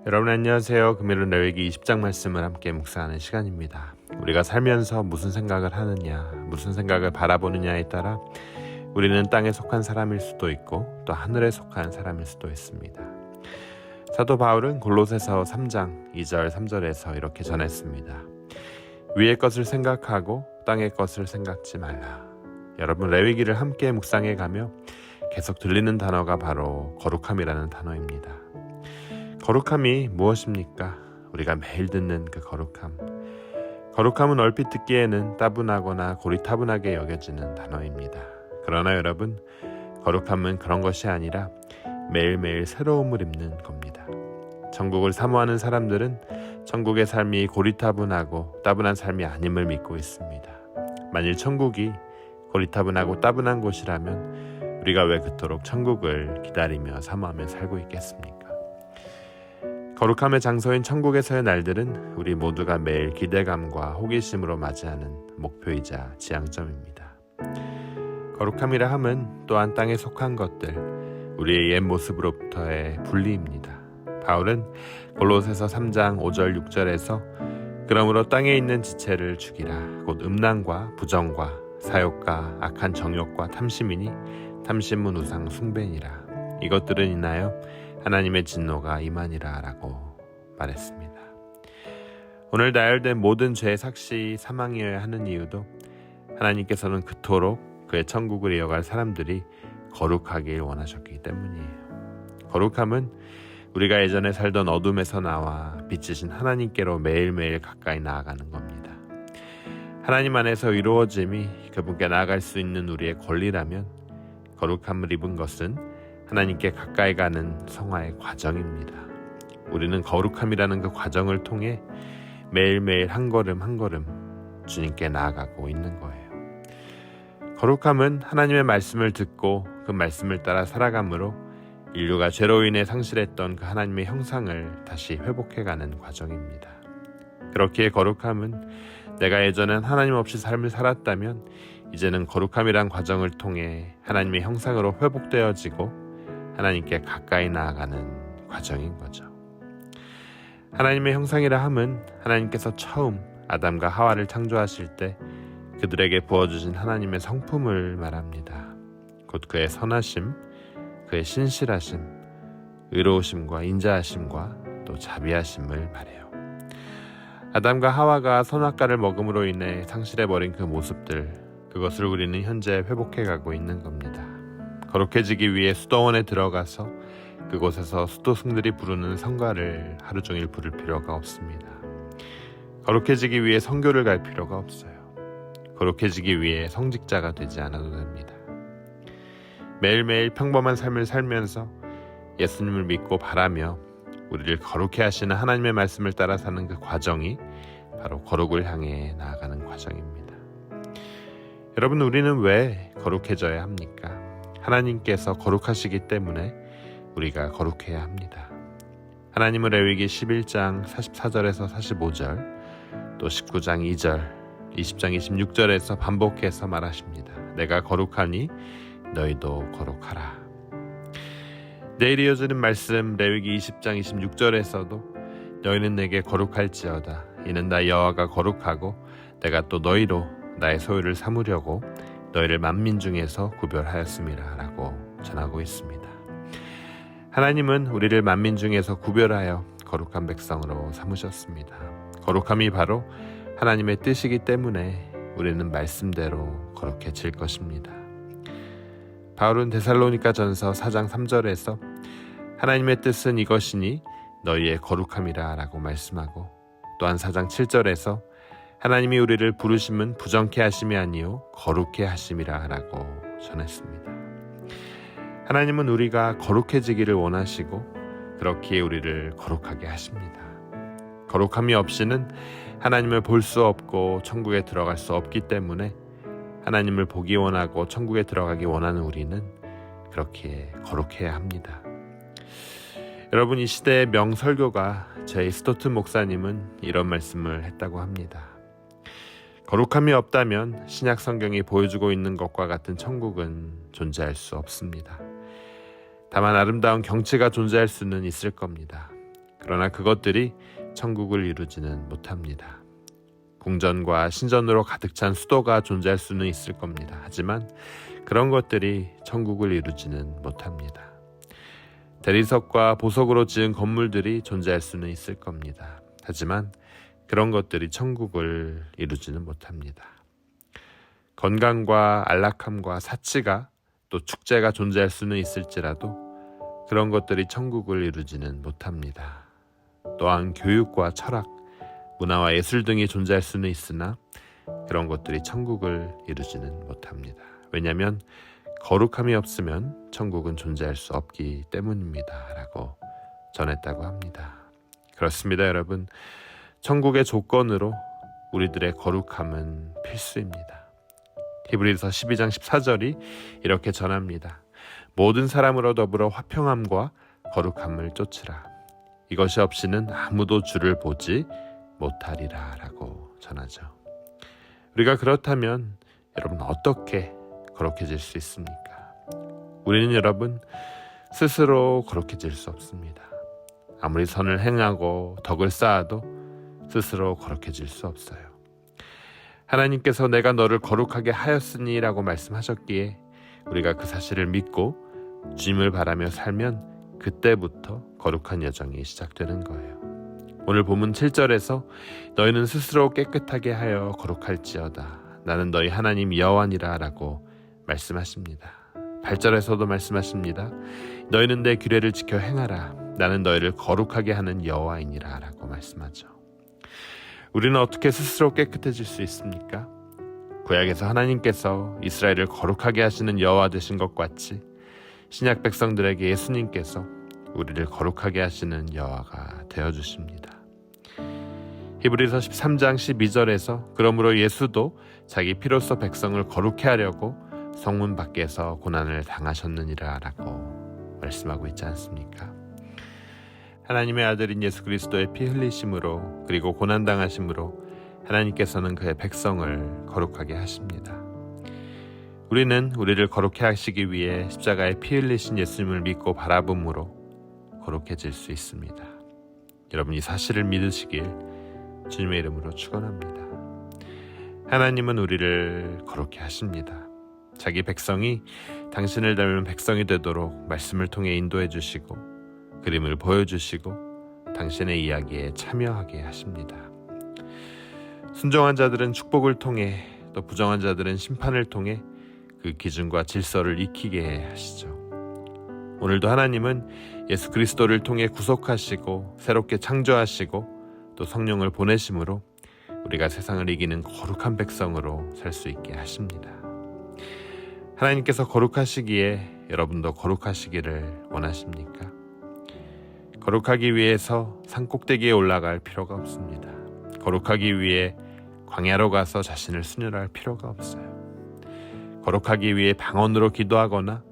여러분 안녕하세요. 금요일 레위기 20장 말씀을 함께 묵상하는 시간입니다. 우리가 살면서 무슨 생각을 하느냐, 무슨 생각을 바라보느냐에 따라 우리는 땅에 속한 사람일 수도 있고 또 하늘에 속한 사람일 수도 있습니다. 사도 바울은 골로새서 3장 2절 3절에서 이렇게 전했습니다. 위의 것을 생각하고 땅의 것을 생각지 말라. 여러분 레위기를 함께 묵상해 가며 계속 들리는 단어가 바로 거룩함이라는 단어입니다. 거룩함이 무엇입니까? 우리가 매일 듣는 그 거룩함. 거룩함은 얼핏 듣기에는 따분하거나 고리타분하게 여겨지는 단어입니다. 그러나 여러분, 거룩함은 그런 것이 아니라 매일매일 새로움을 입는 겁니다. 천국을 사모하는 사람들은 천국의 삶이 고리타분하고 따분한 삶이 아님을 믿고 있습니다. 만일 천국이 고리타분하고 따분한 곳이라면 우리가 왜 그토록 천국을 기다리며 사모하며 살고 있겠습니까? 거룩함의 장소인 천국에서의 날들은 우리 모두가 매일 기대감과 호기심으로 맞이하는 목표이자 지향점입니다. 거룩함이라 함은 또한 땅에 속한 것들, 우리의 옛 모습으로부터의 분리입니다. 바울은 골로새서 3장 5절 6절에서 그러므로 땅에 있는 지체를 죽이라. 곧 음란과 부정과 사욕과 악한 정욕과 탐심이니 탐심은 우상 숭배니라. 이것들은 인하여 하나님의 진노가 임하니라 라고 말했습니다. 오늘 나열된 모든 죄의 삭시 사망이어야 하는 이유도 하나님께서는 그토록 그의 천국을 이어갈 사람들이 거룩하길 원하셨기 때문이에요. 거룩함은 우리가 예전에 살던 어둠에서 나와 빛이신 하나님께로 매일매일 가까이 나아가는 겁니다. 하나님 안에서 이루어짐이 그분께 나아갈 수 있는 우리의 권리라면 거룩함을 입은 것은 하나님께 가까이 가는 성화의 과정입니다. 우리는 거룩함이라는 그 과정을 통해 매일매일 한 걸음 한 걸음 주님께 나아가고 있는 거예요. 거룩함은 하나님의 말씀을 듣고 그 말씀을 따라 살아감으로 인류가 죄로 인해 상실했던 그 하나님의 형상을 다시 회복해가는 과정입니다. 그렇기에 거룩함은 내가 예전엔 하나님 없이 삶을 살았다면 이제는 거룩함이란 과정을 통해 하나님의 형상으로 회복되어지고 하나님께 가까이 나아가는 과정인 거죠. 하나님의 형상이라 함은 하나님께서 처음 아담과 하와를 창조하실 때 그들에게 부어주신 하나님의 성품을 말합니다. 곧 그의 선하심, 그의 신실하심, 의로우심과 인자하심과 또 자비하심을 말해요. 아담과 하와가 선악과를 먹음으로 인해 상실해버린 그 모습들, 그것을 우리는 현재 회복해가고 있는 겁니다. 거룩해지기 위해 수도원에 들어가서 그곳에서 수도승들이 부르는 성가를 하루 종일 부를 필요가 없습니다. 거룩해지기 위해 선교를 갈 필요가 없어요. 거룩해지기 위해 성직자가 되지 않아도 됩니다. 매일매일 평범한 삶을 살면서 예수님을 믿고 바라며 우리를 거룩해 하시는 하나님의 말씀을 따라 사는 그 과정이 바로 거룩을 향해 나아가는 과정입니다. 여러분, 우리는 왜 거룩해져야 합니까? 하나님께서 거룩하시기 때문에 우리가 거룩해야 합니다. 하나님은 레위기 11장 44절에서 45절, 또 19장 2절, 20장 26절에서 반복해서 말하십니다. 내가 거룩하니 너희도 거룩하라. 내일 이어지는 말씀 레위기 20장 26절에서도 너희는 내게 거룩할지어다. 이는 나 여호와가 거룩하고 내가 또 너희로 나의 소유를 삼으려고 너희를 만민 중에서 구별하였음이라 라고 전하고 있습니다. 하나님은 우리를 만민 중에서 구별하여 거룩한 백성으로 삼으셨습니다. 거룩함이 바로 하나님의 뜻이기 때문에 우리는 말씀대로 거룩해질 것입니다. 바울은 데살로니가 전서 4장 3절에서 하나님의 뜻은 이것이니 너희의 거룩함이라 라고 말씀하고, 또한 4장 7절에서 하나님이 우리를 부르심은 부정케 하심이 아니요 거룩케 하심이라 라고 전했습니다. 하나님은 우리가 거룩해지기를 원하시고 그렇기에 우리를 거룩하게 하십니다. 거룩함이 없이는 하나님을 볼 수 없고 천국에 들어갈 수 없기 때문에 하나님을 보기 원하고 천국에 들어가기 원하는 우리는 그렇기에 거룩해야 합니다. 여러분, 이 시대의 명설교가 제이 스토튼 목사님은 이런 말씀을 했다고 합니다. 거룩함이 없다면 신약 성경이 보여주고 있는 것과 같은 천국은 존재할 수 없습니다. 다만 아름다운 경치가 존재할 수는 있을 겁니다. 그러나 그것들이 천국을 이루지는 못합니다. 궁전과 신전으로 가득 찬 수도가 존재할 수는 있을 겁니다. 하지만 그런 것들이 천국을 이루지는 못합니다. 대리석과 보석으로 지은 건물들이 존재할 수는 있을 겁니다. 하지만 그런 것들이 천국을 이루지는 못합니다. 건강과 안락함과 사치가 또 축제가 존재할 수는 있을지라도 그런 것들이 천국을 이루지는 못합니다. 또한 교육과 철학, 문화와 예술 등이 존재할 수는 있으나 그런 것들이 천국을 이루지는 못합니다. 왜냐하면 거룩함이 없으면 천국은 존재할 수 없기 때문입니다. 라고 전했다고 합니다. 그렇습니다, 여러분. 천국의 조건으로 우리들의 거룩함은 필수입니다. 히브리서 12장 14절이 이렇게 전합니다. 모든 사람으로 더불어 화평함과 거룩함을 쫓으라. 이것이 없이는 아무도 주를 보지 못하리라 라고 전하죠. 우리가 그렇다면 여러분 어떻게 거룩해질 수 있습니까? 우리는 여러분 스스로 거룩해질 수 없습니다. 아무리 선을 행하고 덕을 쌓아도 스스로 거룩해질 수 없어요. 하나님께서 내가 너를 거룩하게 하였으니 라고 말씀하셨기에 우리가 그 사실을 믿고 주님을 바라며 살면 그때부터 거룩한 여정이 시작되는 거예요. 오늘 본문 7절에서 너희는 스스로 깨끗하게 하여 거룩할지어다. 나는 너희 하나님 여호와니라 라고 말씀하십니다. 8절에서도 말씀하십니다. 너희는 내 규례를 지켜 행하라. 나는 너희를 거룩하게 하는 여호와이니라 라고 말씀하죠. 우리는 어떻게 스스로 깨끗해질 수 있습니까? 구약에서 하나님께서 이스라엘을 거룩하게 하시는 여호와 되신 것 같이 신약 백성들에게 예수님께서 우리를 거룩하게 하시는 여호와가 되어주십니다. 히브리서 13장 12절에서 그러므로 예수도 자기 피로써 백성을 거룩해 하려고 성문 밖에서 고난을 당하셨느니라 라고 말씀하고 있지 않습니까? 하나님의 아들인 예수 그리스도의 피 흘리심으로 그리고 고난당하심으로 하나님께서는 그의 백성을 거룩하게 하십니다. 우리는 우리를 거룩해 하시기 위해 십자가에 피 흘리신 예수님을 믿고 바라봄으로 거룩해질 수 있습니다. 여러분 이 사실을 믿으시길 주님의 이름으로 축원합니다. 하나님은 우리를 거룩해 하십니다. 자기 백성이 당신을 닮은 백성이 되도록 말씀을 통해 인도해 주시고 그림을 보여주시고 당신의 이야기에 참여하게 하십니다. 순종한 자들은 축복을 통해 또 부정한 자들은 심판을 통해 그 기준과 질서를 익히게 하시죠. 오늘도 하나님은 예수 그리스도를 통해 구속하시고 새롭게 창조하시고 또 성령을 보내심으로 우리가 세상을 이기는 거룩한 백성으로 살 수 있게 하십니다. 하나님께서 거룩하시기에 여러분도 거룩하시기를 원하십니까? 거룩하기 위해서 산꼭대기에 올라갈 필요가 없습니다. 거룩하기 위해 광야로 가서 자신을 순혈할 필요가 없어요. 거룩하기 위해 방언으로 기도하거나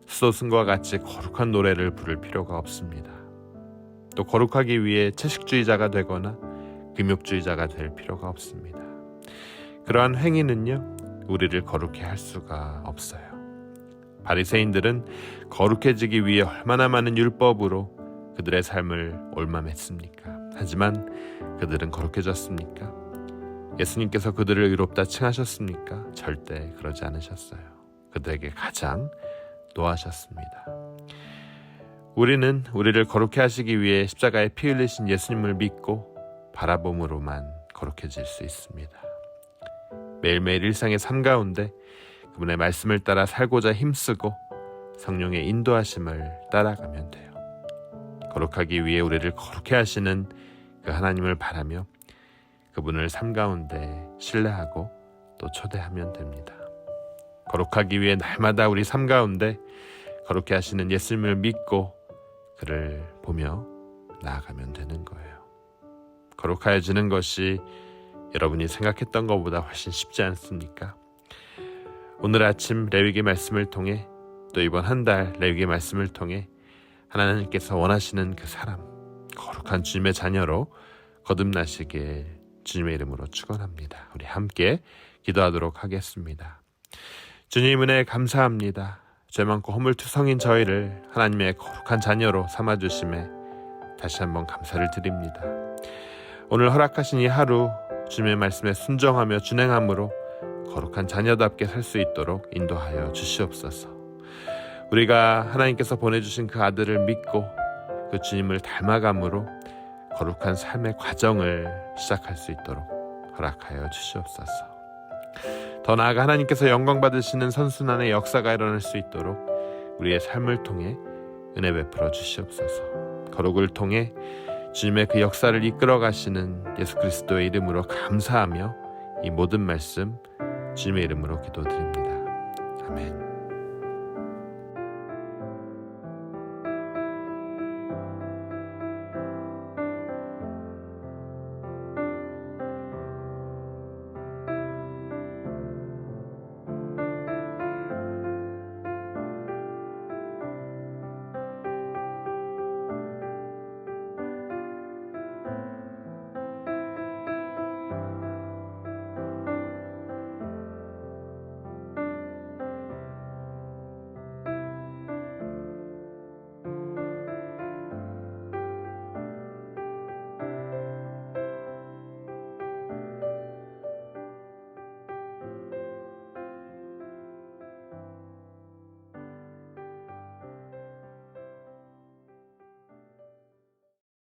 수도승과 같이 거룩한 노래를 부를 필요가 없습니다. 또 거룩하기 위해 채식주의자가 되거나 금욕주의자가 될 필요가 없습니다. 그러한 행위는요, 우리를 거룩해 할 수가 없어요. 바리새인들은 거룩해지기 위해 얼마나 많은 율법으로 그들의 삶을 올맘했습니까? 하지만 그들은 거룩해졌습니까? 예수님께서 그들을 의롭다 칭하셨습니까? 절대 그러지 않으셨어요. 그들에게 가장 노하셨습니다. 우리는 우리를 거룩해 하시기 위해 십자가에 피 흘리신 예수님을 믿고 바라봄으로만 거룩해질 수 있습니다. 매일매일 일상의 삶 가운데 그분의 말씀을 따라 살고자 힘쓰고 성령의 인도하심을 따라가면 돼요. 거룩하기 위해 우리를 거룩해 하시는 그 하나님을 바라며 그분을 삶 가운데 신뢰하고 또 초대하면 됩니다. 거룩하기 위해 날마다 우리 삶 가운데 거룩해 하시는 예수님을 믿고 그를 보며 나아가면 되는 거예요. 거룩하여지는 것이 여러분이 생각했던 것보다 훨씬 쉽지 않습니까? 오늘 아침 레위기 말씀을 통해 또 이번 한 달 레위기 말씀을 통해 하나님께서 원하시는 그 사람, 거룩한 주님의 자녀로 거듭나시길 주님의 이름으로 축원합니다. 우리 함께 기도하도록 하겠습니다. 주님 은혜 감사합니다. 죄 많고 허물투성인 저희를 하나님의 거룩한 자녀로 삼아주심에 다시 한번 감사를 드립니다. 오늘 허락하신 이 하루 주님의 말씀에 순종하며 준행함으로 거룩한 자녀답게 살 수 있도록 인도하여 주시옵소서. 우리가 하나님께서 보내주신 그 아들을 믿고 그 주님을 닮아감으로 거룩한 삶의 과정을 시작할 수 있도록 허락하여 주시옵소서. 더 나아가 하나님께서 영광 받으시는 선순환의 역사가 일어날 수 있도록 우리의 삶을 통해 은혜 베풀어 주시옵소서. 거룩을 통해 주님의 그 역사를 이끌어 가시는 예수 그리스도의 이름으로 감사하며 이 모든 말씀 주님의 이름으로 기도드립니다. 아멘.